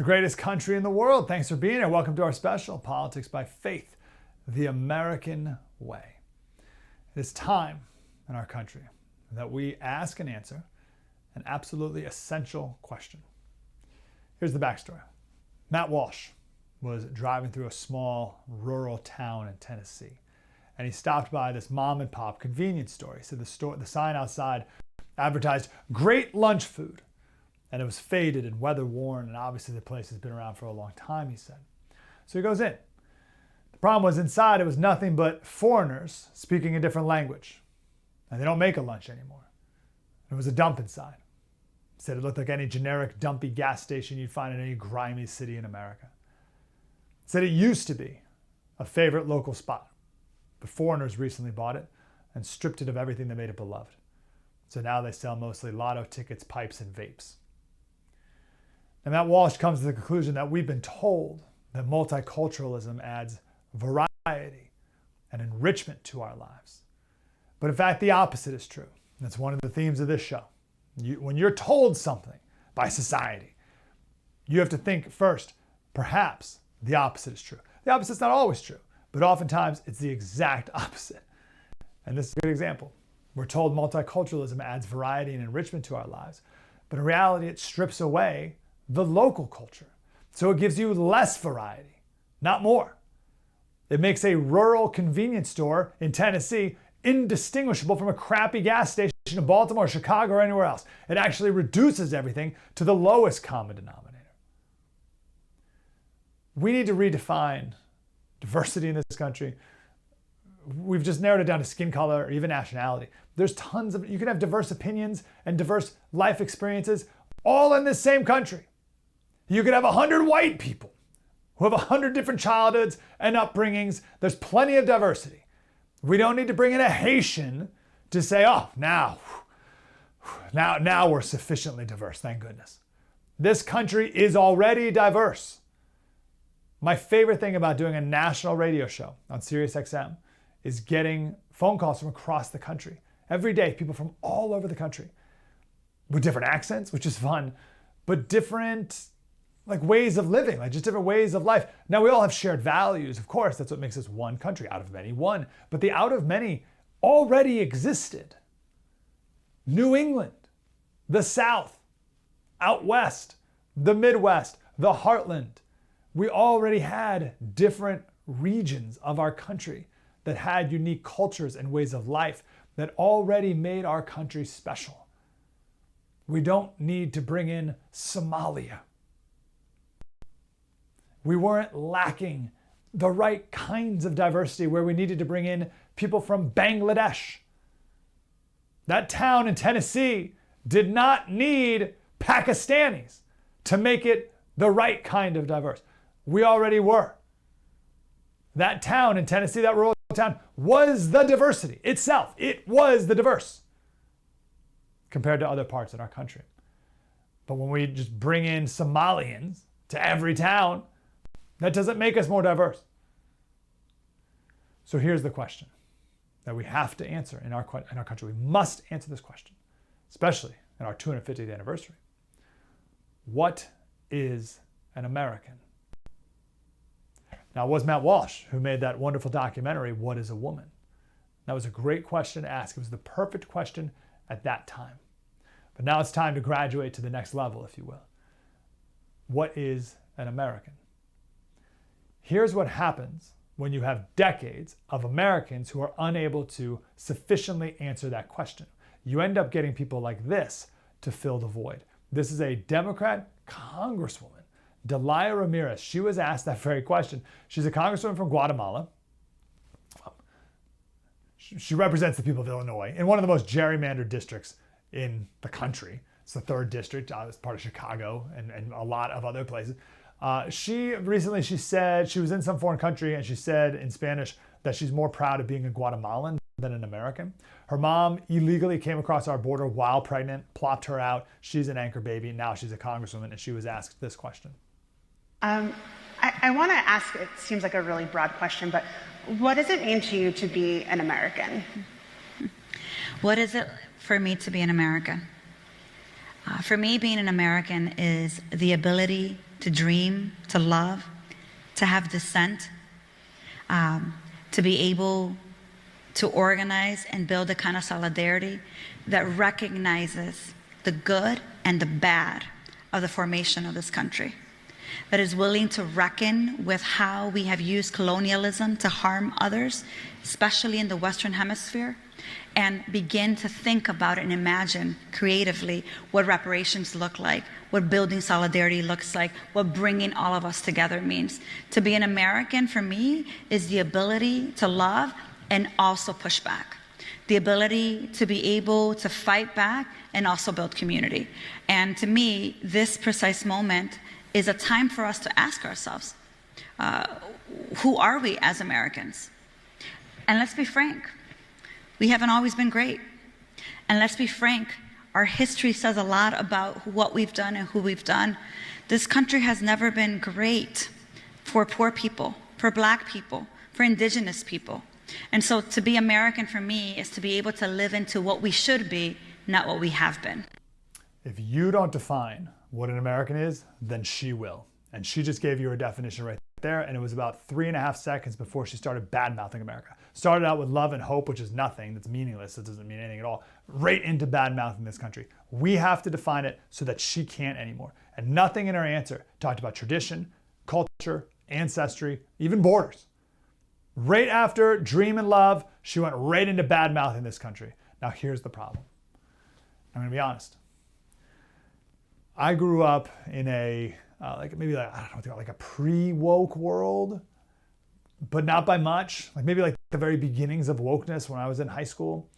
greatest country in the world. Thanks for being here. Welcome to our special, Politics by Faith, the American Way. It is time in our country that we ask and answer an absolutely essential question. Here's the backstory. Matt Walsh was driving through a small rural town in Tennessee, and he stopped by this mom and pop convenience store. He said the sign outside advertised great lunch food, and it was faded and weather worn, and obviously the place has been around for a long time, he said. So he goes in. The problem was inside it was nothing but foreigners speaking a different language, and they don't make a lunch anymore. There was a dump inside. He said it looked like any generic dumpy gas station you'd find in any grimy city in America. He said it used to be a favorite local spot, but foreigners recently bought it and stripped it of everything that made it beloved. So now they sell mostly lotto tickets, pipes, and vapes. And Matt Walsh comes to the conclusion that we've been told that multiculturalism adds variety and enrichment to our lives. But in fact, the opposite is true. That's one of the themes of this show. When you're told something by society, you have to think first, perhaps the opposite is true. The opposite's not always true, but oftentimes it's the exact opposite. And this is a good example. We're told multiculturalism adds variety and enrichment to our lives, but in reality, it strips away the local culture. So it gives you less variety, not more. It makes a rural convenience store in Tennessee indistinguishable from a crappy gas station in Baltimore, Chicago, or anywhere else. It actually reduces everything to the lowest common denominator. We need to redefine diversity in this country. We've just narrowed it down to skin color or even nationality. There's tons of, you can have diverse opinions and diverse life experiences all in this same country. You could have 100 white people who have 100 different childhoods and upbringings. There's plenty of diversity. We don't need to bring in a Haitian to say, oh, now we're sufficiently diverse, thank goodness. This country is already diverse. My favorite thing about doing a national radio show on SiriusXM is getting phone calls from across the country. Every day, people from all over the country with different accents, which is fun, but different ways of living, just different ways of life. Now, we all have shared values, of course. That's what makes us one country, out of many, one. But the out of many already existed. New England, the South, out West, the Midwest, the Heartland. We already had different regions of our country that had unique cultures and ways of life that already made our country special. We don't need to bring in Somalia. We weren't lacking the right kinds of diversity where we needed to bring in people from Bangladesh. That town in Tennessee did not need Pakistanis to make it the right kind of diverse. We already were. That town in Tennessee, that rural town, was the diversity itself. It was the diverse compared to other parts in our country. But when we just bring in Somalians to every town, that doesn't make us more diverse. So here's the question that we have to answer in our country. We must answer this question, especially in our 250th anniversary. What is an American? Now, it was Matt Walsh who made that wonderful documentary, What is a Woman? That was a great question to ask. It was the perfect question at that time. But now it's time to graduate to the next level, if you will. What is an American? Here's what happens when you have decades of Americans who are unable to sufficiently answer that question. You end up getting people like this to fill the void. This is a Democrat congresswoman, Delia Ramirez. She was asked that very question. She's a congresswoman from Guatemala. She represents the people of Illinois in one of the most gerrymandered districts in the country. It's the 3rd district. It's part of Chicago and a lot of other places. She said she was in some foreign country, and she said in Spanish that she's more proud of being a Guatemalan than an American. Her mom illegally came across our border while pregnant, plopped her out. She's an anchor baby. Now she's a congresswoman, and she was asked this question. I want to ask, it seems like a really broad question, but what does it mean to you to be an American? What is it for me to be an American? For me, being an American is the ability to dream, to love, to have dissent, to be able to organize and build a kind of solidarity that recognizes the good and the bad of the formation of this country, that is willing to reckon with how we have used colonialism to harm others, especially in the Western Hemisphere, and begin to think about and imagine creatively what reparations look like, what building solidarity looks like, what bringing all of us together means. To be an American, for me, is the ability to love and also push back. The ability to be able to fight back and also build community. And to me, this precise moment is a time for us to ask ourselves, who are we as Americans? And let's be frank, we haven't always been great. And let's be frank, our history says a lot about what we've done and who we've done. This country has never been great for poor people, for Black people, for Indigenous people. And so to be American for me is to be able to live into what we should be, not what we have been. If you don't define what an American is, then she will. And she just gave you her definition right there, and it was about 3.5 seconds before she started bad-mouthing America. Started out with love and hope, which is nothing, that's meaningless, it doesn't mean anything at all, right into bad-mouthing this country. We have to define it so that she can't anymore. And nothing in her answer talked about tradition, culture, ancestry, even borders. Right after dream and love, she went right into bad-mouthing this country. Now here's the problem. I'm gonna be honest. I grew up in a, like a pre-woke world, but not by much. Like maybe like the very beginnings of wokeness when I was in high school.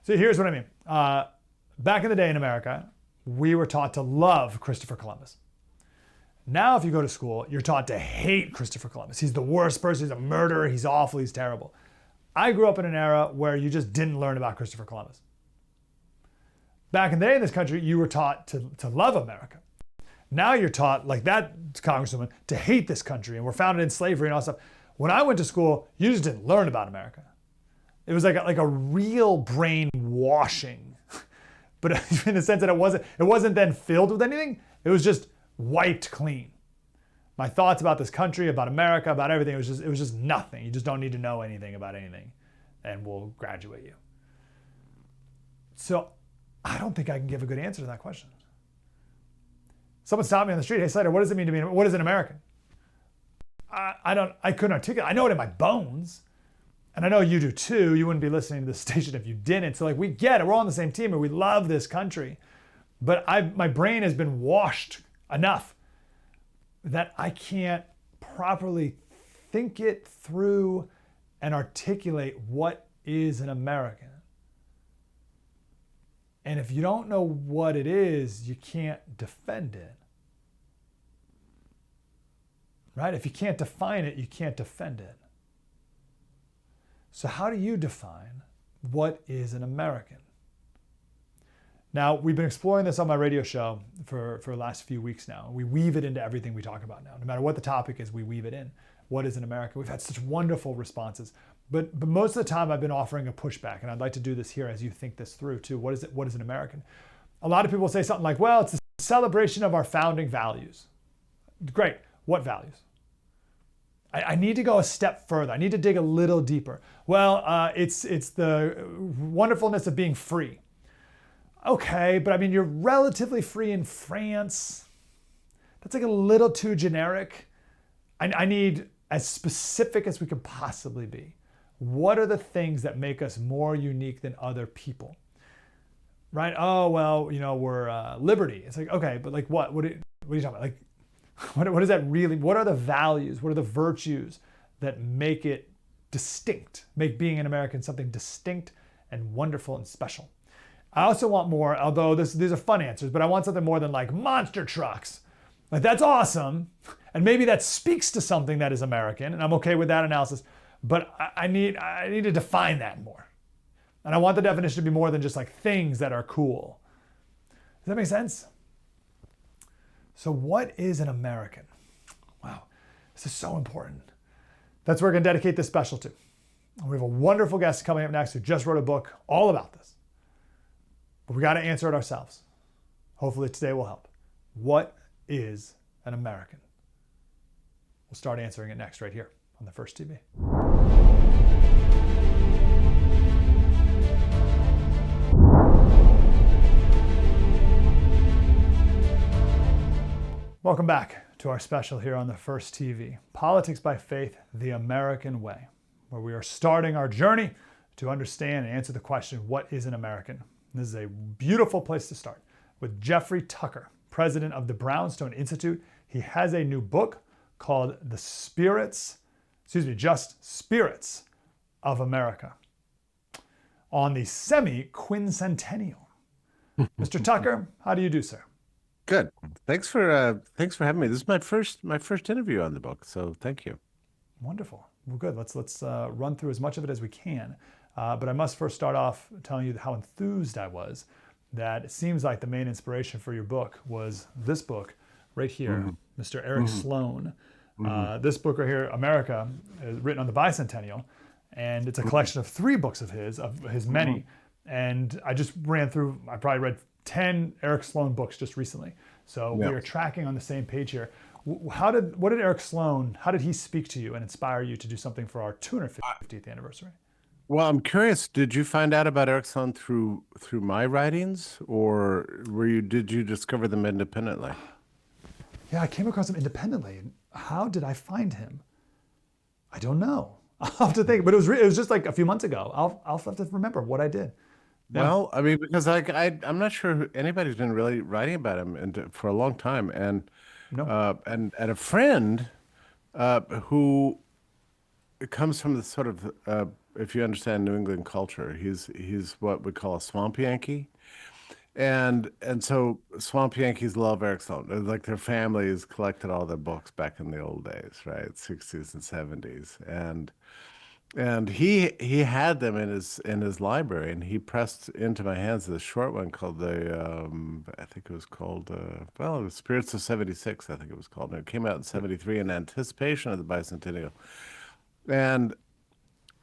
So here's what I mean. Back in the day in America, we were taught to love Christopher Columbus. Now, if you go to school, you're taught to hate Christopher Columbus. He's the worst person, he's a murderer, he's awful, he's terrible. I grew up in an era where you just didn't learn about Christopher Columbus. Back in the day in this country, you were taught to love America. Now you're taught, like that congresswoman, to hate this country, and we're founded in slavery and all that stuff. When I went to school, you just didn't learn about America. It was like a real brain washing, but in the sense that it wasn't then filled with anything. It was just wiped clean. My thoughts about this country, about America, about everything, it was just nothing. You just don't need to know anything about anything, and we'll graduate you. So I don't think I can give a good answer to that question. Someone stopped me on the street. Hey, Slater, what does it mean to be, what is an American? I couldn't articulate. I know it in my bones. And I know you do too. You wouldn't be listening to this station if you didn't. So like, we get it. We're all on the same team and we love this country. But my brain has been washed enough that I can't properly think it through and articulate what is an American. And if you don't know what it is, you can't defend it. Right? If you can't define it, you can't defend it. So how do you define what is an American? Now, we've been exploring this on my radio show for the last few weeks now. We weave it into everything we talk about now. No matter what the topic is, we weave it in. What is an American? We've had such wonderful responses. But most of the time I've been offering a pushback, and I'd like to do this here as you think this through too. What is an American? A lot of people say something like, well, it's a celebration of our founding values. Great. What values? I need to go a step further. I need to dig a little deeper. Well, it's the wonderfulness of being free. Okay, but I mean, you're relatively free in France. That's like a little too generic. I need as specific as we can possibly be. What are the things that make us more unique than other people? Right? Oh, well, we're liberty. It's like, okay, but like what? What are you talking about? Like, what is that really? What are the values? What are the virtues that make it distinct? Make being an American something distinct and wonderful and special. I also want more, although these are fun answers, but I want something more than like monster trucks. Like that's awesome. And maybe that speaks to something that is American, and I'm okay with that analysis, but I need to define that more. And I want the definition to be more than just like things that are cool. Does that make sense? So what is an American? Wow, this is so important. That's what we're gonna dedicate this special to. We have a wonderful guest coming up next who just wrote a book all about this. But we gotta answer it ourselves. Hopefully today will help. What is an American? We'll start answering it next right here on the First TV. Welcome back to our special here on the First TV, Politics by Faith, the American Way, where we are starting our journey to understand and answer the question, what is an American? This is a beautiful place to start with Jeffrey Tucker, president of the Brownstone Institute. He has a new book called Just Spirits of America on the semi-quincentennial. Mr. Tucker, how do you do, sir? Good. Thanks for having me. This is my first interview on the book, so thank you. Wonderful. Well, good. Let's run through as much of it as we can. But I must first start off telling you how enthused I was that it seems like the main inspiration for your book was this book right here, Mr. Eric Sloane. This book right here, America, is written on the bicentennial, and it's a collection of 3 books of his many. And I just ran through, I probably read 10 Eric Sloane books just recently. So we are tracking on the same page here. How did Eric Sloane, how did he speak to you and inspire you to do something for our 250th anniversary? Well, I'm curious, did you find out about Eric Sloane through my writings, or did you discover them independently? Yeah, I came across him independently. How did I find him? I don't know. I'll have to think, but it was just like a few months ago. I'll have to remember what I did. Yeah. Well, I mean, because I'm not sure anybody's been really writing about him for a long time, and and a friend who comes from the sort of if you understand New England culture, he's what we call a swamp Yankee, and so swamp Yankees love Eric Sloane. Like their families collected all their books back in the old days, right, 60s and 70s, and he had them in his library, and he pressed into my hands this short one called I think it was called it was Spirits of 76, I think it was called, and it came out in 73 in anticipation of the bicentennial, and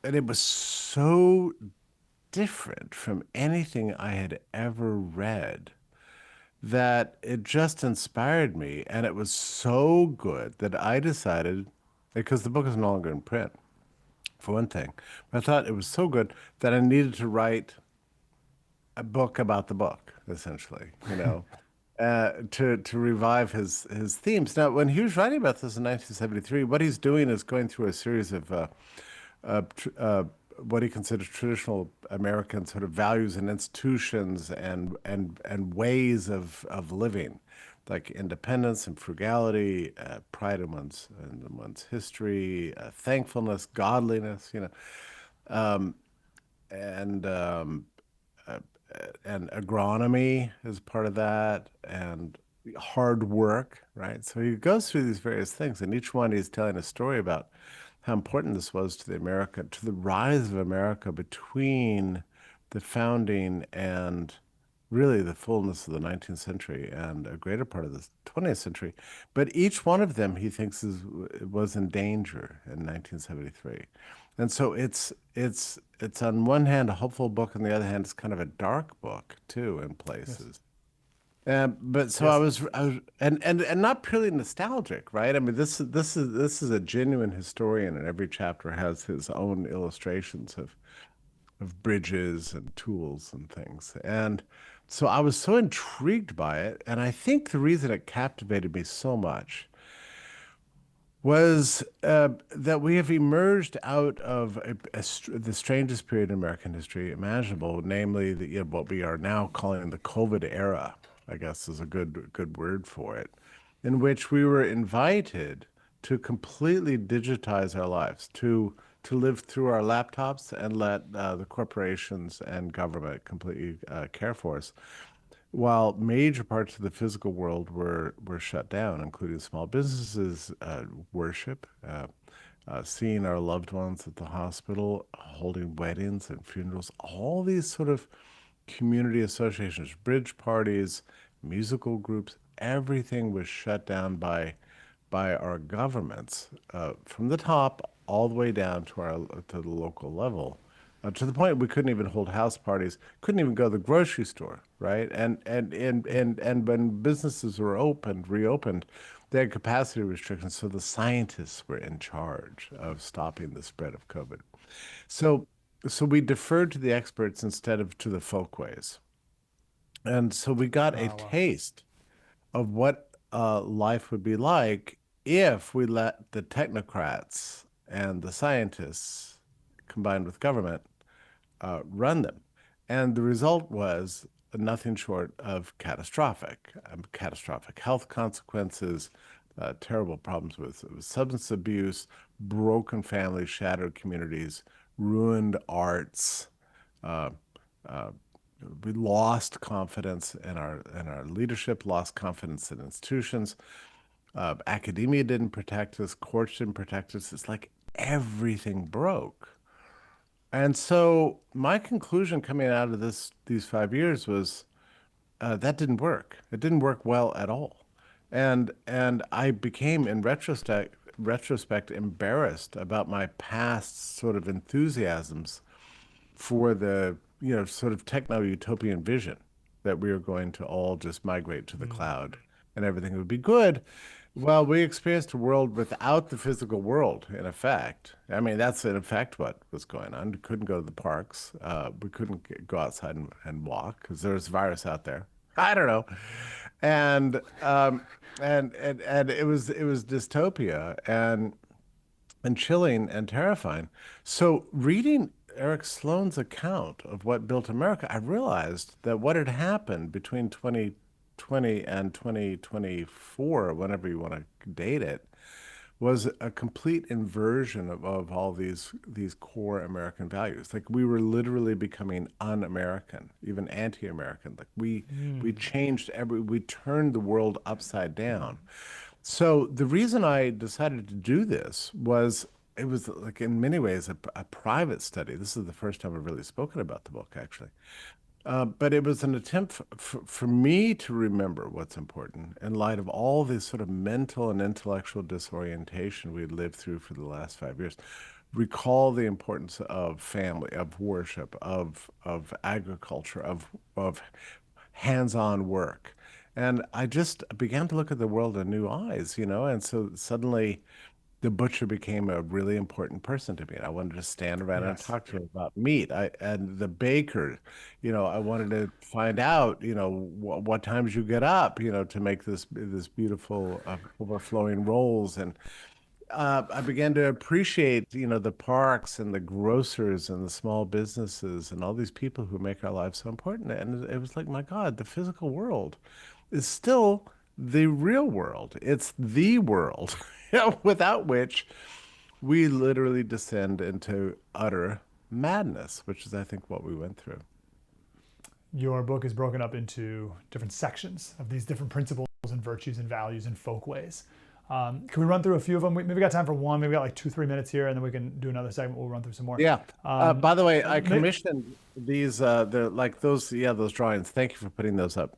it was so different from anything I had ever read that it just inspired me, and it was so good that I decided, because the book is no longer in print, for one thing, but I thought it was so good that I needed to write a book about the book, essentially, to revive his themes. Now, when he was writing about this in 1973, what he's doing is going through a series of what he considers traditional American sort of values and institutions and ways of living, like independence and frugality, pride in one's history, thankfulness, godliness, and agronomy is part of that, and hard work, right? So he goes through these various things, and each one he's telling a story about how important this was to the rise of America between the founding and really the fullness of the 19th century and a greater part of the 20th century. But each one of them, he thinks, was in danger in 1973. And so it's on one hand a hopeful book, on the other hand it's kind of a dark book too in places. Yes. But so yes. I was and not purely nostalgic, right? I mean, this is a genuine historian, and every chapter has his own illustrations of bridges and tools and things. And so I was so intrigued by it, and I think the reason it captivated me so much was that we have emerged out of the strangest period in American history imaginable, namely what we are now calling the COVID era, I guess is a good word for it, in which we were invited to completely digitize our lives, to live through our laptops and let the corporations and government completely care for us, while major parts of the physical world were shut down, including small businesses, worship, seeing our loved ones at the hospital, holding weddings and funerals, all these sort of community associations, bridge parties, musical groups, everything was shut down by our governments, from the top all the way down to the local level. to the point we couldn't even hold house parties, couldn't even go to the grocery store, right? And when businesses were reopened, they had capacity restrictions, so the scientists were in charge of stopping the spread of COVID. So, so we deferred to the experts instead of to the folkways. And so we got a Oh, wow. taste of what life would be like if we let the technocrats and the scientists, combined with government, run them. And the result was nothing short of catastrophic, catastrophic health consequences, terrible problems with substance abuse, broken families, shattered communities, ruined arts. Uh, uh, we lost confidence in our leadership, lost confidence in institutions. Academia didn't protect us, courts didn't protect us. It's like everything broke. And so my conclusion coming out of these 5 years was that didn't work. It didn't work well at all. And I became, in retrospect, embarrassed about my past sort of enthusiasms for the, sort of techno-utopian vision that we were going to all just migrate to the cloud and everything would be good. Well, we experienced a world without the physical world, in effect. I mean, that's in effect what was going on. We couldn't go to the parks. We couldn't go outside and walk because there's virus out there. I don't know. And and it was dystopia and chilling and terrifying. So reading Eric Sloane's account of what built America, I realized that what had happened between 2020 and 2024, whenever you want to date it, was a complete inversion of all these core American values. Like we were literally becoming un-American, even anti-American. Like we changed we turned the world upside down. So the reason I decided to do this was it was like in many ways a private study. This is the first time I've really spoken about the book, actually. But it was an attempt for me to remember what's important in light of all this sort of mental and intellectual disorientation we had lived through for the last 5 years. Recall the importance of family, of worship, of agriculture, of hands-on work. And I just began to look at the world in new eyes, and so suddenly the butcher became a really important person to me. And I wanted to stand around and Yes. talk to him about meat. And the baker, I wanted to find out, what times you get up, to make this beautiful overflowing rolls. And I began to appreciate, the parks and the grocers and the small businesses and all these people who make our lives so important. And it was like, my God, the physical world is still the real world. It's the world, without which we literally descend into utter madness, which is, I think, what we went through. Your book is broken up into different sections of these different principles and virtues and values and folkways. Can we run through a few of them? Maybe got time for one. Maybe got like 2-3 minutes here, and then we can do another segment. We'll run through some more. Yeah. By the way, I commissioned these, those drawings. Thank you for putting those up.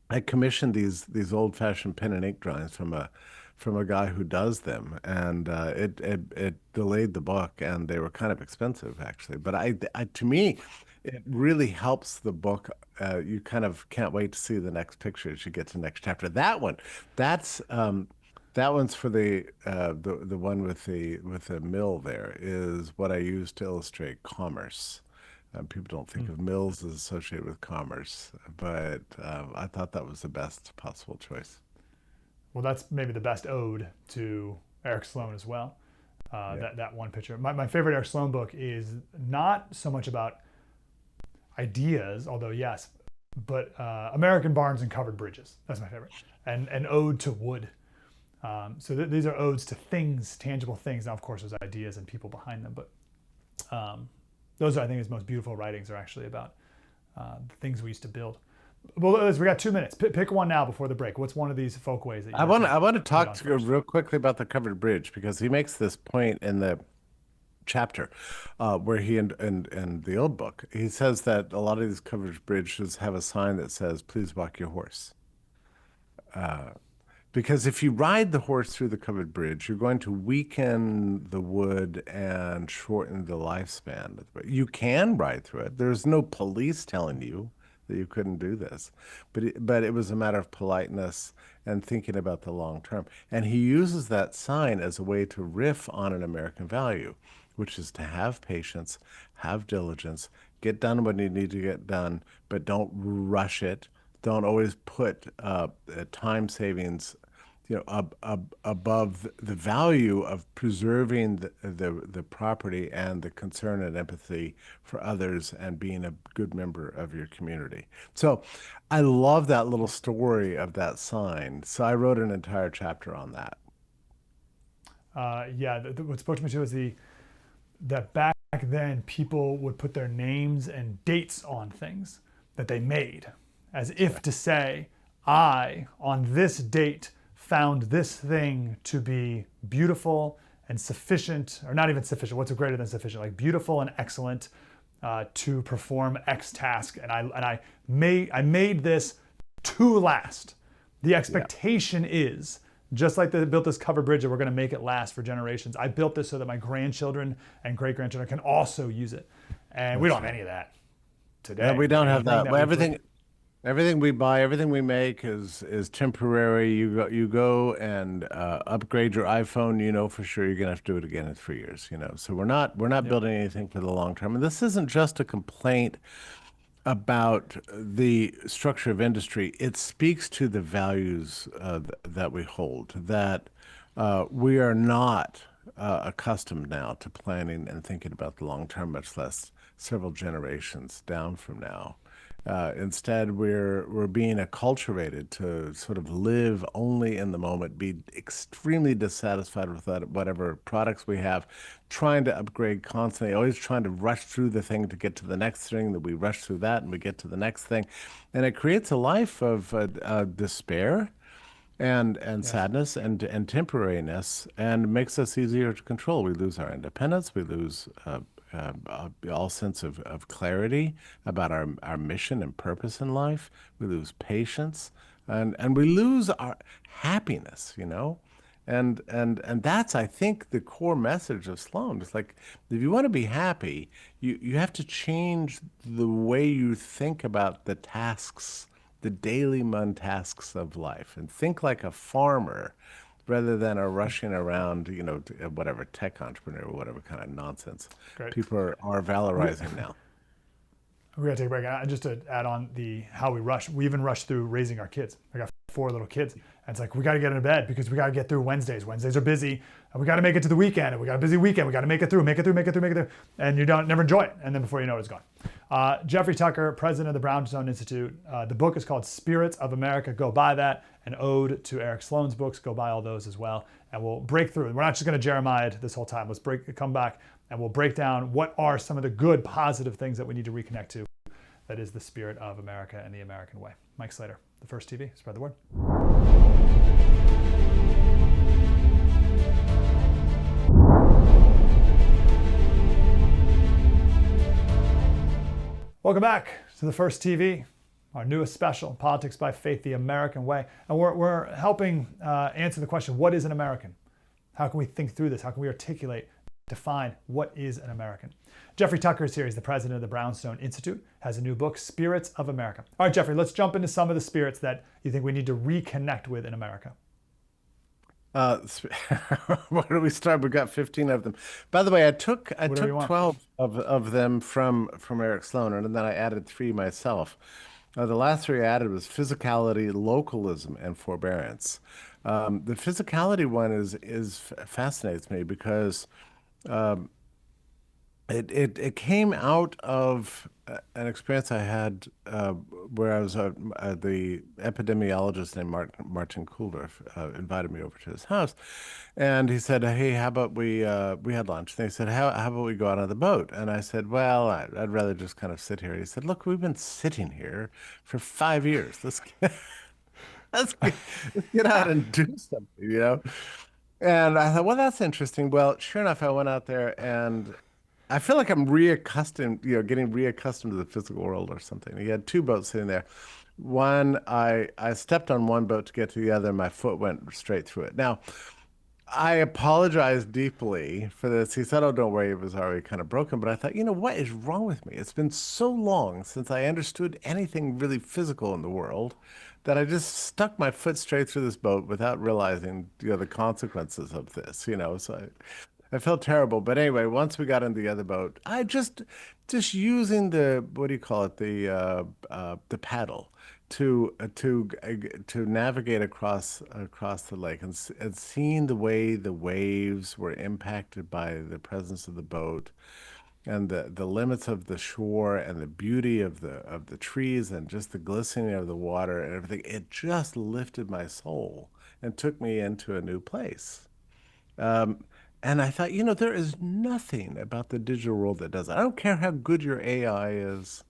I commissioned these old-fashioned pen and ink drawings from a guy who does them, and it delayed the book, and they were kind of expensive actually. But I to me, it really helps the book. You kind of can't wait to see the next picture as you get to the next chapter. That one's for the one with the mill. There is what I use to illustrate commerce. People don't think of mills as associated with commerce, but I thought that was the best possible choice. Well, that's maybe the best ode to Eric Sloane as well. That one picture. My favorite Eric Sloane book is not so much about ideas, although yes, but American Barns and Covered Bridges. That's my favorite. And an ode to wood. So these are odes to things, tangible things. Now, of course, there's ideas and people behind them, but those are, I think, his most beautiful writings are actually about the things we used to build. Well, we got 2 minutes. Pick one now before the break. What's one of these folkways that you I want to talk to you real quickly about the covered bridge because he makes this point in the chapter where he in the old book he says that a lot of these covered bridges have a sign that says "Please walk your horse." Because if you ride the horse through the covered bridge, you're going to weaken the wood and shorten the lifespan. You can ride through it. There's no police telling you that you couldn't do this. But it was a matter of politeness and thinking about the long term. And he uses that sign as a way to riff on an American value, which is to have patience, have diligence, get done when you need to get done, but don't rush it. Don't always put time savings, above the value of preserving the property and the concern and empathy for others and being a good member of your community. So I love that little story of that sign. So I wrote an entire chapter on that. What spoke to me too is that back then people would put their names and dates on things that they made, as if to say, I, on this date, found this thing to be beautiful and sufficient, or not even sufficient, what's greater than sufficient, like beautiful and excellent to perform X task. And I made this to last. The expectation is, just like they built this covered bridge and we're gonna make it last for generations, I built this so that my grandchildren and great-grandchildren can also use it. And we don't have any of that today. Yeah, we don't have that. Well, everything we buy, everything we make is temporary. You go and upgrade your iPhone. For sure you're gonna have to do it again in 3 years. So we're not building anything for the long term. And this isn't just a complaint about the structure of industry. It speaks to the values that we hold. That we are not accustomed now to planning and thinking about the long term, much less several generations down from now. Instead, we're being acculturated to sort of live only in the moment, be extremely dissatisfied with whatever products we have, trying to upgrade constantly, always trying to rush through the thing to get to the next thing, that we rush through that and we get to the next thing. And it creates a life of despair and sadness and temporariness, and makes us easier to control. We lose our independence. We lose all sense of clarity about our mission and purpose in life. We lose patience, and we lose our happiness, and that's, I think, the core message of Sloane. It's like, if you want to be happy, you have to change the way you think about the tasks, the daily mundane tasks of life, and think like a farmer rather than a rushing around, whatever tech entrepreneur or whatever kind of nonsense people are valorizing now. We're gonna take a break. Just to add on how we rush, we even rush through raising our kids. I got 4 little kids, and it's like, we got to get into bed because we got to get through Wednesdays. Wednesdays are busy, and we got to make it to the weekend, and we got a busy weekend. We got to make it through, and you never enjoy it, and then before you know it, it's gone. Jeffrey Tucker, president of the Brownstone Institute. The book is called Spirits of America. Go buy that. An ode to Eric Sloane's books. Go buy all those as well, and we'll break through. We're not just going to Jeremiah this whole time. Let's come back, and we'll break down what are some of the good, positive things that we need to reconnect to. That is the spirit of America and the American way. Mike Slater, The First TV. Spread the word. Welcome back to The First TV, our newest special, Politics by Faith, the American way. And we're helping answer the question, what is an American? How can we think through this? How can we articulate, define what is an American? Jeffrey Tucker is here. He's the president of the Brownstone Institute, has a new book, Spirits of America. All right, Jeffrey, let's jump into some of the spirits that you think we need to reconnect with in America. Where do we start? We've got 15 of them. By the way, I took 12 of them from Eric Sloane, and then I added 3 myself. The last 3 I added was physicality, localism, and forbearance. The physicality one is fascinates me because it came out of an experience I had where I was the epidemiologist named Martin Kuldorf invited me over to his house, and he said, "Hey, how about we had lunch?" And he said, "How about we go out on the boat?" And I said, "Well, I'd rather just kind of sit here." He said, "Look, we've been sitting here for 5 years. Let's get out and do something, And I thought, well, that's interesting. Well, sure enough, I went out there, and I feel like I'm getting reaccustomed to the physical world or something. He had 2 boats sitting there. One, I stepped on one boat to get to the other, and my foot went straight through it. Now, I apologize deeply for this. He said, "Oh, don't worry, it was already kind of broken." But I thought, what is wrong with me? It's been so long since I understood anything really physical in the world that I just stuck my foot straight through this boat without realizing, the consequences of this, So I felt terrible. But anyway, once we got in the other boat, I just using the, what do you call it, the paddle to navigate across the lake, and seeing the way the waves were impacted by the presence of the boat, and the limits of the shore, and the beauty of the trees, and just the glistening of the water and everything. It just lifted my soul and took me into a new place. Um, and I thought, there is nothing about the digital world that does it. I don't care how good your AI is,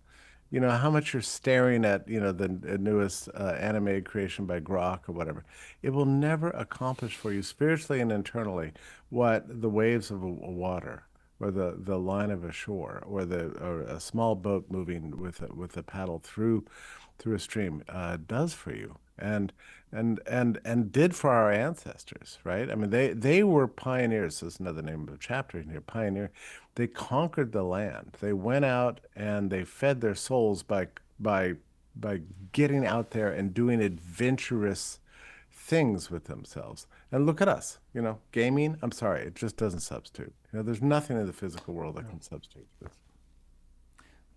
how much you're staring at, the newest animated creation by Grok or whatever. It will never accomplish for you spiritually and internally what the waves of a water, or the line of a shore, or a small boat moving with a paddle through a stream does for you, and did for our ancestors, right? I mean, they were pioneers. This is another name of a chapter in here. Pioneer. They conquered the land. They went out and they fed their souls by by getting out there and doing adventurous things with themselves. And look at us, gaming. I'm sorry, it just doesn't substitute. There's nothing in the physical world that can substitute this.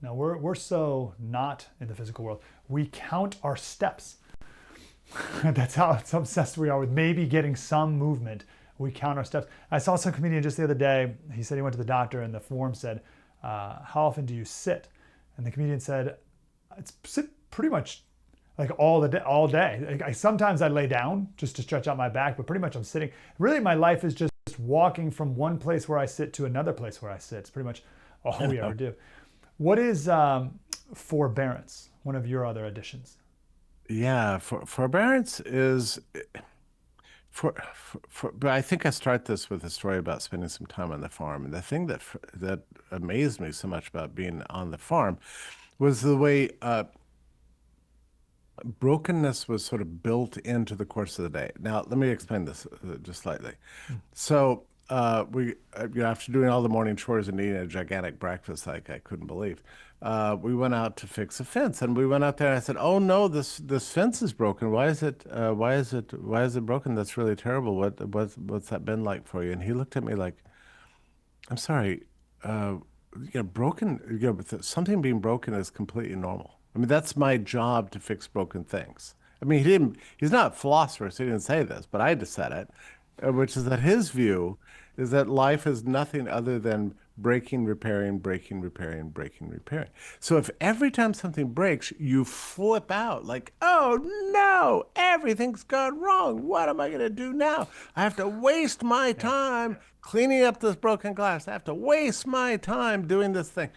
No, we're so not in the physical world. We count our steps. That's how obsessed we are with maybe getting some movement. We count our steps. I saw some comedian just the other day. He said he went to the doctor, and the form said, "How often do you sit?" And the comedian said, "It's sit pretty much like all day. Sometimes I lay down just to stretch out my back, but pretty much I'm sitting. Really, my life is just walking from one place where I sit to another place where I sit. It's pretty much all we ever do." What is forbearance? One of your other additions. Yeah, forbearance is but I think I start this with a story about spending some time on the farm. And the thing that amazed me so much about being on the farm was the way brokenness was sort of built into the course of the day. Now, let me explain this just slightly. So after doing all the morning chores and eating a gigantic breakfast like I couldn't believe, we went out to fix a fence, and we went out there, and I said, "Oh no, this fence is broken. Why is it broken? That's really terrible. What's that been like for you?" And he looked at me like, "I'm sorry, broken. Something being broken is completely normal. I mean, that's my job to fix broken things." I mean, he's not a philosopher, so he didn't say this, but I just said it, which is that his view is that life is nothing other than breaking, repairing, breaking, repairing, breaking, repairing. So if every time something breaks, you flip out like, "Oh no, everything's gone wrong. What am I going to do now? I have to waste my time cleaning up this broken glass. I have to waste my time doing this thing.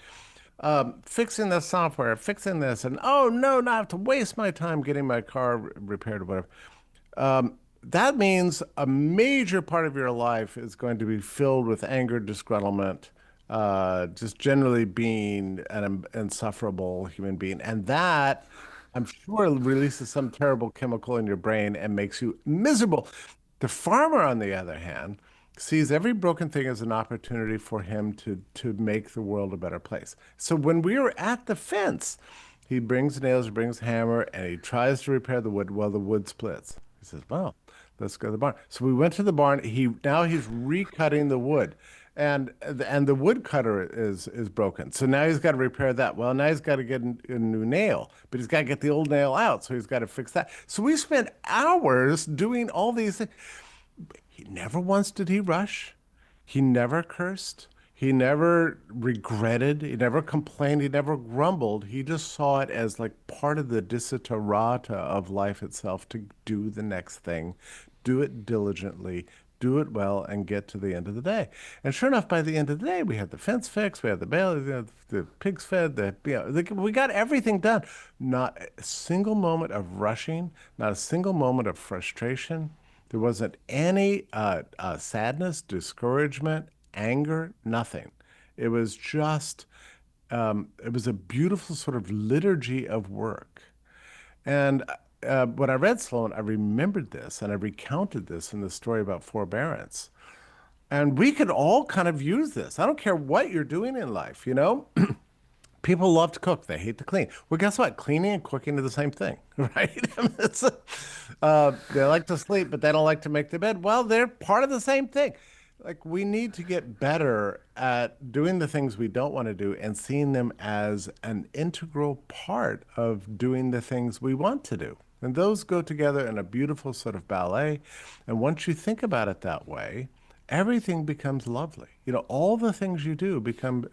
Fixing this software, fixing this, and oh no, now I have to waste my time getting my car repaired or whatever." That means a major part of your life is going to be filled with anger, disgruntlement, just generally being an insufferable human being. And that, I'm sure, releases some terrible chemical in your brain and makes you miserable. The farmer, on the other hand, sees every broken thing as an opportunity for him to make the world a better place. So when we were at the fence, he brings nails, he brings a hammer, and he tries to repair the wood. Well, the wood splits. He says, "Well, let's go to the barn." So we went to the barn. Now he's recutting the wood, and the wood cutter is broken. So now he's got to repair that. Well, now he's got to get a new nail, but he's got to get the old nail out. So he's got to fix that. So we spent hours doing all these things. He never once did he rush. He never cursed. He never regretted. He never complained. He never grumbled. He just saw it as like part of the desiderata of life itself to do the next thing, do it diligently, do it well, and get to the end of the day. And sure enough, by the end of the day, we had the fence fixed, we had the bale, the pigs fed, we got everything done. Not a single moment of rushing, not a single moment of frustration. There wasn't any sadness, discouragement, anger, nothing. It was just, it was a beautiful sort of liturgy of work. And when I read Sloane, I remembered this and I recounted this in the story about forbearance. And we could all kind of use this. I don't care what you're doing in life, you know? People love to cook. They hate to clean. Well, guess what? Cleaning and cooking are the same thing, right? I mean, they like to sleep, but they don't like to make the bed. Well, they're part of the same thing. Like, we need to get better at doing the things we don't want to do and seeing them as an integral part of doing the things we want to do. And those go together in a beautiful sort of ballet. And once you think about it that way, everything becomes lovely. You know, all the things you do become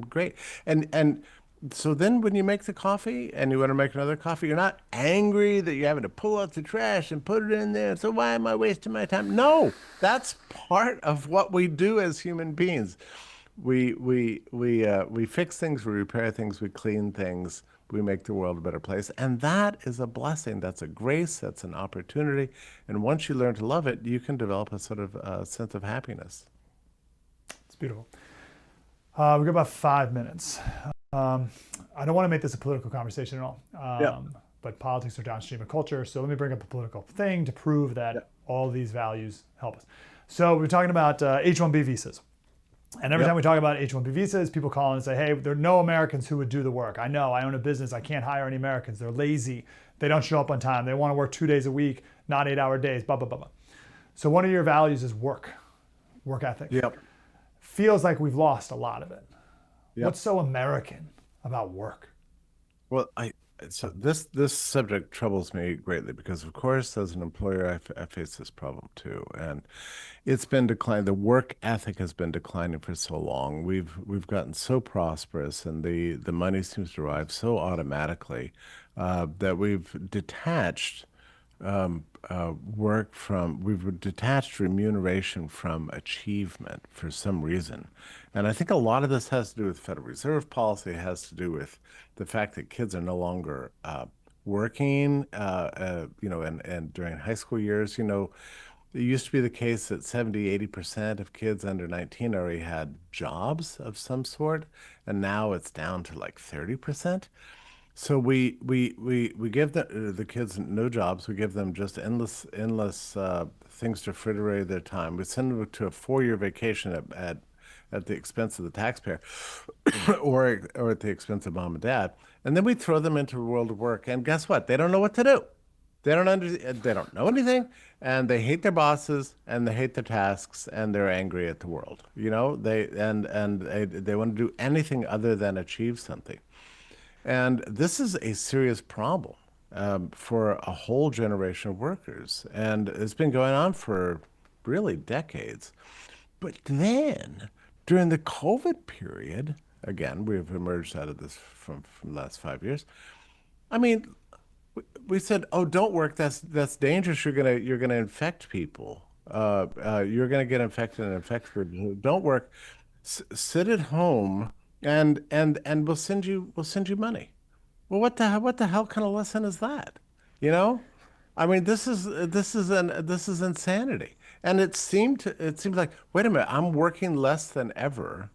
great. And so then when you make the coffee and you want to make another coffee, you're not angry that you're having to pull out the trash and put it in there. So why am I wasting my time? No, that's part of what we do as human beings. We fix things, we repair things, we clean things, we make the world a better place. And that is a blessing. That's a grace. That's an opportunity. And once you learn to love it, you can develop a sort of sense of happiness. It's beautiful. We've got about 5 minutes. I don't want to make this a political conversation at all. But politics are downstream of culture. So let me bring up a political thing to prove that all these values help us. So we're talking about H-1B visas. And every time we talk about H-1B visas, people call and say, hey, there are no Americans who would do the work. I know, I own a business. I can't hire any Americans. They're lazy. They don't show up on time. They want to work 2 days a week, not 8-hour days, blah, blah, blah, blah. So one of your values is work ethic. Feels like we've lost a lot of it. What's so American about work? Well, so this subject troubles me greatly because, of course, as an employer, I face this problem too, and it's been declining. The work ethic has been declining for so long. We've gotten so prosperous, and the money seems to arrive so automatically that we've detached we've detached remuneration from achievement for some reason. And I think a lot of this has to do with Federal Reserve policy. It has to do with the fact that kids are no longer working, and during high school years, it used to be the case that 70–80% of kids under 19 already had jobs of some sort, and now it's down to like 30%. So we give the kids no jobs. We give them just endless things to fritter away their time. We send them to a 4-year vacation at the expense of the taxpayer, or at the expense of mom and dad, and then we throw them into the world of work. And guess what? They don't know what to do. They don't know anything, and they hate their bosses, and they hate their tasks, and they're angry at the world. They want to do anything other than achieve something. And this is a serious problem for a whole generation of workers. And it's been going on for really decades. But then during the COVID period, again, we've emerged out of this from the last 5 years. I mean, we said, oh, don't work. That's dangerous. You're gonna infect people. You're gonna get infected and infect people. Don't work. Sit at home. And we'll send you money. Well, what the hell kind of lesson is that? I mean, this is insanity. And it seemed like, wait a minute, I'm working less than ever,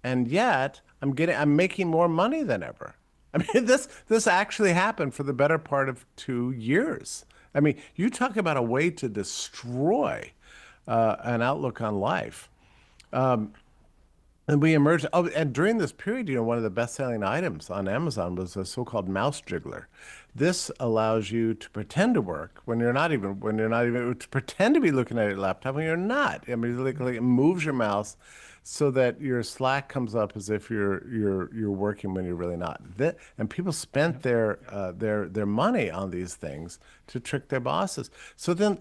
and yet I'm making more money than ever. I mean, this actually happened for the better part of 2 years. I mean, you talk about a way to destroy an outlook on life. And we emerged. Oh, and during this period, one of the best-selling items on Amazon was a so-called mouse jiggler. This allows you to pretend to work when you're not even to pretend to be looking at your laptop when you're not. I mean, it moves your mouse so that your Slack comes up as if you're working when you're really not. And people spent their money on these things to trick their bosses. So then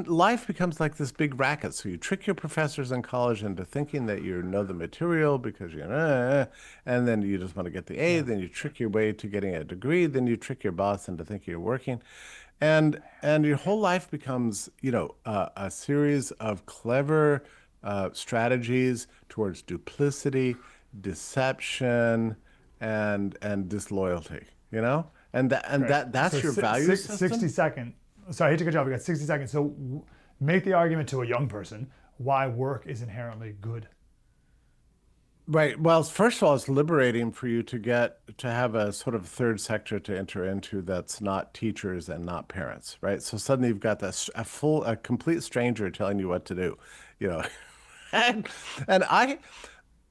life becomes like this big racket. So you trick your professors in college into thinking that you know the material because and then you just want to get the A. Then you trick your way to getting a degree. Then you trick your boss into thinking you're working, and your whole life becomes a series of clever strategies towards duplicity, deception, and disloyalty. And that's so your value system. 60 seconds. Sorry, I hate to cut you off. We got 60 seconds. So make the argument to a young person why work is inherently good. Right. Well, first of all, it's liberating for you to get to have a sort of third sector to enter into that's not teachers and not parents, right? So suddenly you've got this a complete stranger telling you what to do, you know, and and I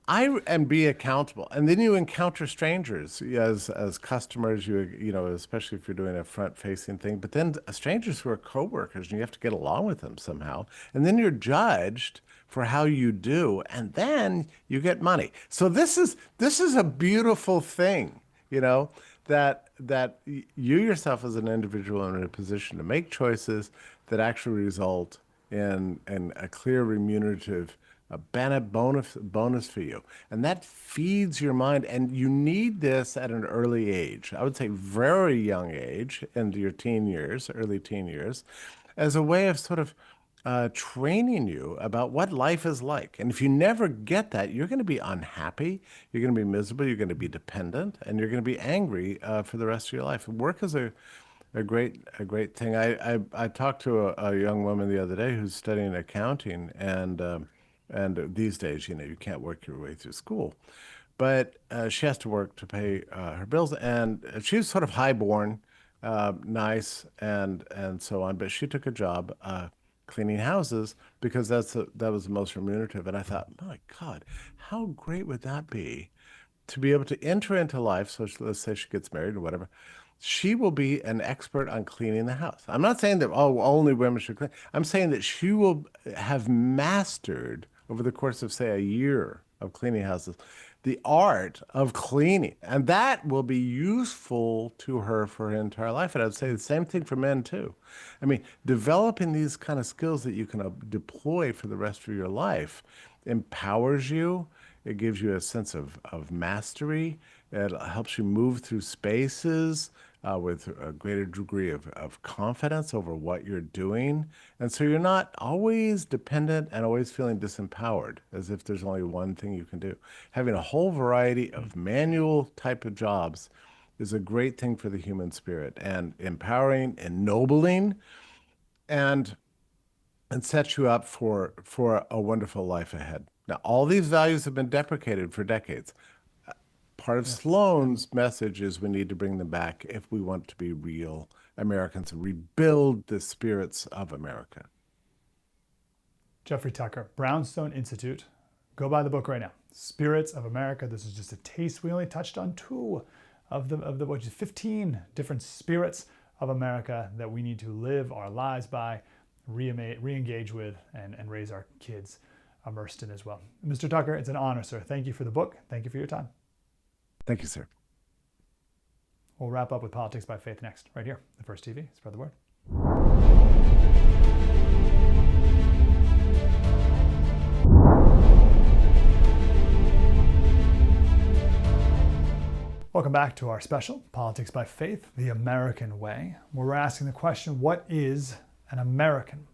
and be accountable. And then you encounter strangers as customers, you know, especially if you're doing a front-facing thing, but then strangers who are coworkers and you have to get along with them somehow. And then you're judged for how you do, and then you get money. So this is a beautiful thing, you know, that you yourself as an individual are in a position to make choices that actually result in a clear remunerative a bonus for you. And that feeds your mind. And you need this at an early age. I would say very young age, into your teen years, early teen years, as a way of sort of training you about what life is like. And if you never get that, you're going to be unhappy, you're going to be miserable, you're going to be dependent, and you're going to be angry for the rest of your life. Work is a great thing. I talked to a young woman the other day who's studying accounting, and these days, you know, you can't work your way through school, but she has to work to pay her bills, and she was sort of highborn, nice, and so on. But she took a job cleaning houses because that was the most remunerative. And I thought, my God, how great would that be to be able to enter into life? So let's say she gets married or whatever. She will be an expert on cleaning the house. I'm not saying that, oh, only women should clean. I'm saying that she will have mastered over the course of, say, a year of cleaning houses, the art of cleaning. And that will be useful to her for her entire life. And I'd say the same thing for men, too. I mean, developing these kind of skills that you can deploy for the rest of your life empowers you. It gives you a sense of mastery. It helps you move through spaces with a greater degree of confidence over what you're doing. And so you're not always dependent and always feeling disempowered, as if there's only one thing you can do. Having a whole variety of manual type of jobs is a great thing for the human spirit, and empowering, ennobling, and sets you up for a wonderful life ahead. Now, all these values have been deprecated for decades. Part of Sloane's message is we need to bring them back if we want to be real Americans and rebuild the spirits of America. Jeffrey Tucker, Brownstone Institute. Go buy the book right now. Spirits of America. This is just a taste. We only touched on 2 of the 15 different spirits of America that we need to live our lives by, re-engage with, and raise our kids immersed in as well. Mr. Tucker, it's an honor, sir. Thank you for the book. Thank you for your time. Thank you, sir. We'll wrap up with Politics by Faith next, right here, the First TV. Spread the word. Welcome back to our special, Politics by Faith, the American Way, where we're asking the question, what is an American?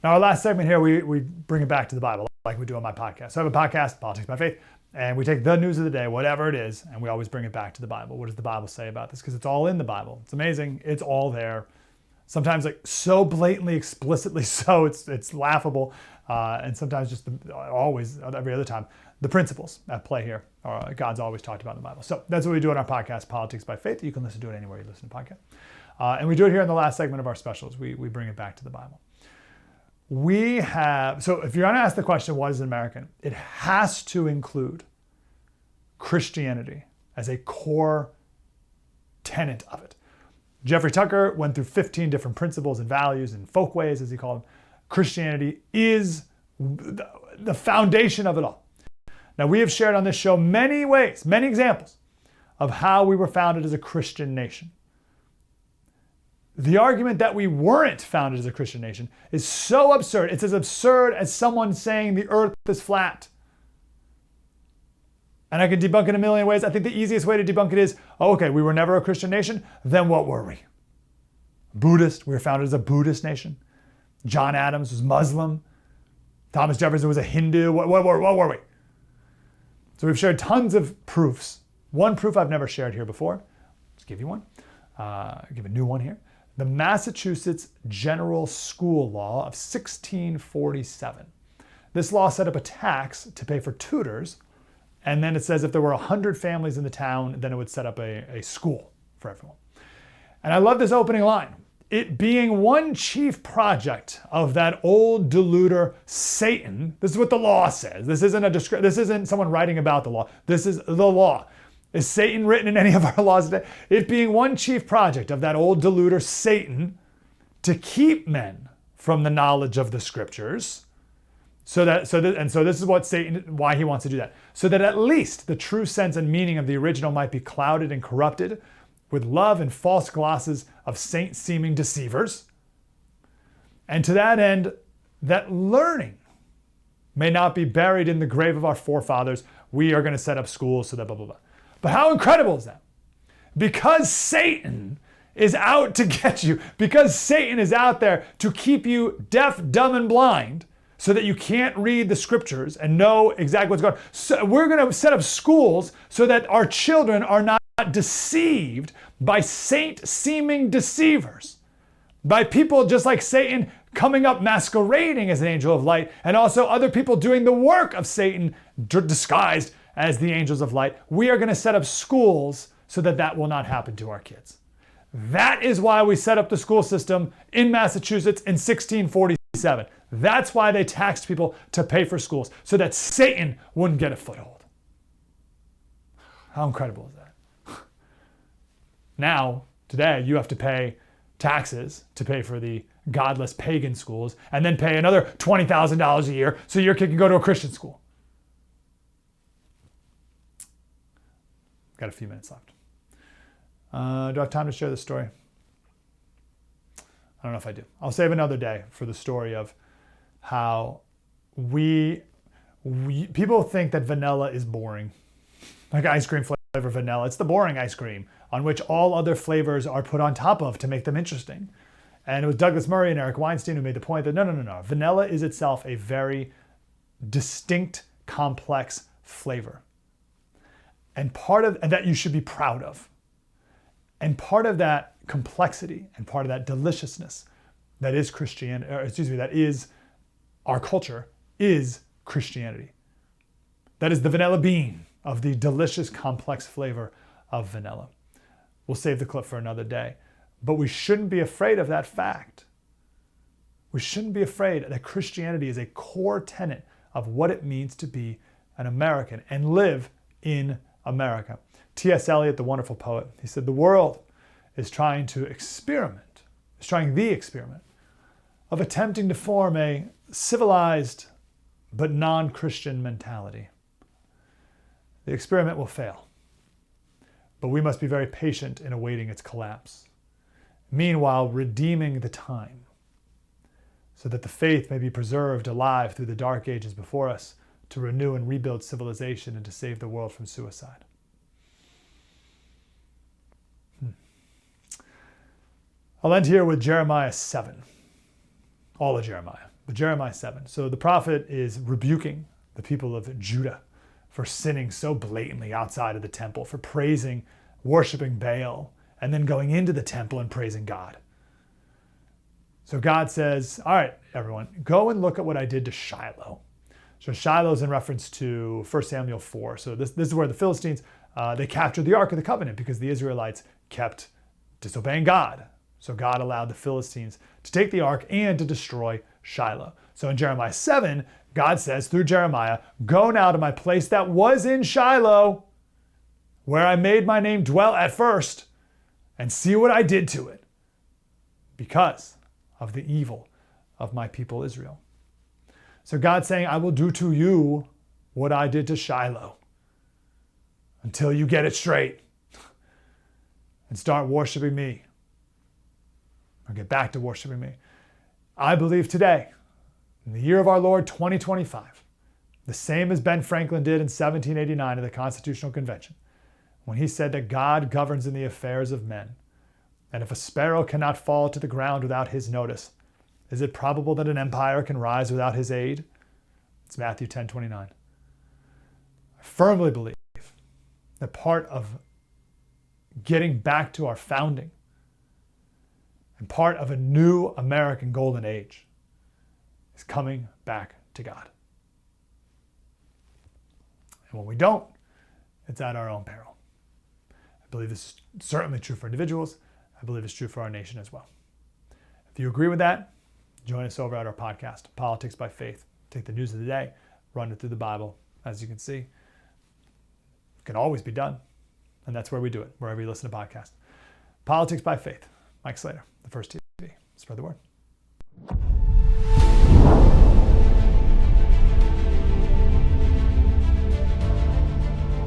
Now, our last segment here, we bring it back to the Bible, like we do on my podcast. So I have a podcast, Politics by Faith, and we take the news of the day, whatever it is, and we always bring it back to the Bible. What does the Bible say about this? Because it's all in the Bible. It's amazing. It's all there. Sometimes like so blatantly, explicitly so, it's laughable. And sometimes just always, every other time, the principles at play here are God's always talked about in the Bible. So that's what we do on our podcast, Politics by Faith. You can listen to it anywhere you listen to podcasts. And we do it here in the last segment of our specials. We bring it back to the Bible. So if you're going to ask the question, what is an American? It has to include Christianity as a core tenet of it. Jeffrey Tucker went through 15 different principles and values and folkways, as he called them. Christianity is the foundation of it all. Now, we have shared on this show many ways, many examples of how we were founded as a Christian nation. The argument that we weren't founded as a Christian nation is so absurd. It's as absurd as someone saying the earth is flat. And I can debunk it in a million ways. I think the easiest way to debunk it is, okay, we were never a Christian nation. Then what were we? Buddhist. We were founded as a Buddhist nation. John Adams was Muslim. Thomas Jefferson was a Hindu. What were we? So we've shared tons of proofs. One proof I've never shared here before. Let's give you one. Give a new one here. The Massachusetts General School Law of 1647. This law set up a tax to pay for tutors And then it says if there were 100 families in the town, then it would set up a school for everyone. And I love this opening line. It being one chief project of that old deluder Satan. This is what the law says. This isn't someone writing about the law. This is the law. Is Satan written in any of our laws today? It being one chief project of that old deluder Satan to keep men from the knowledge of the scriptures. So this is what Satan, why he wants to do that. So that at least the true sense and meaning of the original might be clouded and corrupted with love and false glosses of saint-seeming deceivers. And to that end, that learning may not be buried in the grave of our forefathers. We are going to set up schools so that blah, blah, blah. But how incredible is that? Because Satan is out to get you, because Satan is out there to keep you deaf, dumb, and blind, so that you can't read the scriptures and know exactly what's going on. So we're going to set up schools so that our children are not deceived by saint-seeming deceivers, by people just like Satan coming up masquerading as an angel of light, and also other people doing the work of Satan disguised as the angels of light. We are going to set up schools so that that will not happen to our kids. That is why we set up the school system in Massachusetts in 1647. That's why they taxed people to pay for schools, so that Satan wouldn't get a foothold. How incredible is that? Now, today, you have to pay taxes to pay for the godless pagan schools, and then pay another $20,000 a year so your kid can go to a Christian school. Got a few minutes left. Do I have time to share this story? I don't know if I do. I'll save another day for the story of how people think that vanilla is boring. Like ice cream flavor vanilla. It's the boring ice cream on which all other flavors are put on top of to make them interesting. And it was Douglas Murray and Eric Weinstein who made the point that no. Vanilla is itself a very distinct, complex flavor. And that you should be proud of. And part of that complexity and part of that deliciousness that is that is our culture, is Christianity. That is the vanilla bean of the delicious, complex flavor of vanilla. We'll save the clip for another day. But we shouldn't be afraid of that fact. We shouldn't be afraid that Christianity is a core tenet of what it means to be an American and live in America. T.S. Eliot, the wonderful poet, he said, the world is trying the experiment of attempting to form a civilized but non-Christian mentality. The experiment will fail, but we must be very patient in awaiting its collapse. Meanwhile, redeeming the time so that the faith may be preserved alive through the dark ages before us to renew and rebuild civilization and to save the world from suicide. I'll end here with Jeremiah 7. All of Jeremiah, but Jeremiah 7. So the prophet is rebuking the people of Judah for sinning so blatantly outside of the temple, for worshiping Baal, and then going into the temple and praising God. So God says, all right, everyone, go and look at what I did to Shiloh. So Shiloh is in reference to 1 Samuel 4. So this is where the Philistines, they captured the Ark of the Covenant because the Israelites kept disobeying God. So God allowed the Philistines to take the ark and to destroy Shiloh. So in Jeremiah 7, God says through Jeremiah, go now to my place that was in Shiloh, where I made my name dwell at first, and see what I did to it because of the evil of my people Israel. So God's saying, I will do to you what I did to Shiloh until you get it straight and start worshiping me. Or get back to worshiping me. I believe today, in the year of our Lord 2025, the same as Ben Franklin did in 1789 at the Constitutional Convention, when he said that God governs in the affairs of men, and if a sparrow cannot fall to the ground without his notice, is it probable that an empire can rise without his aid? It's Matthew 10:29. I firmly believe that part of getting back to our founding and part of a new American golden age is coming back to God. And when we don't, it's at our own peril. I believe this is certainly true for individuals. I believe it's true for our nation as well. If you agree with that, join us over at our podcast, Politics by Faith. Take the news of the day, run it through the Bible. As you can see, it can always be done. And that's where we do it, wherever you listen to podcasts. Politics by Faith. Mike Slater, the First TV. Spread the word.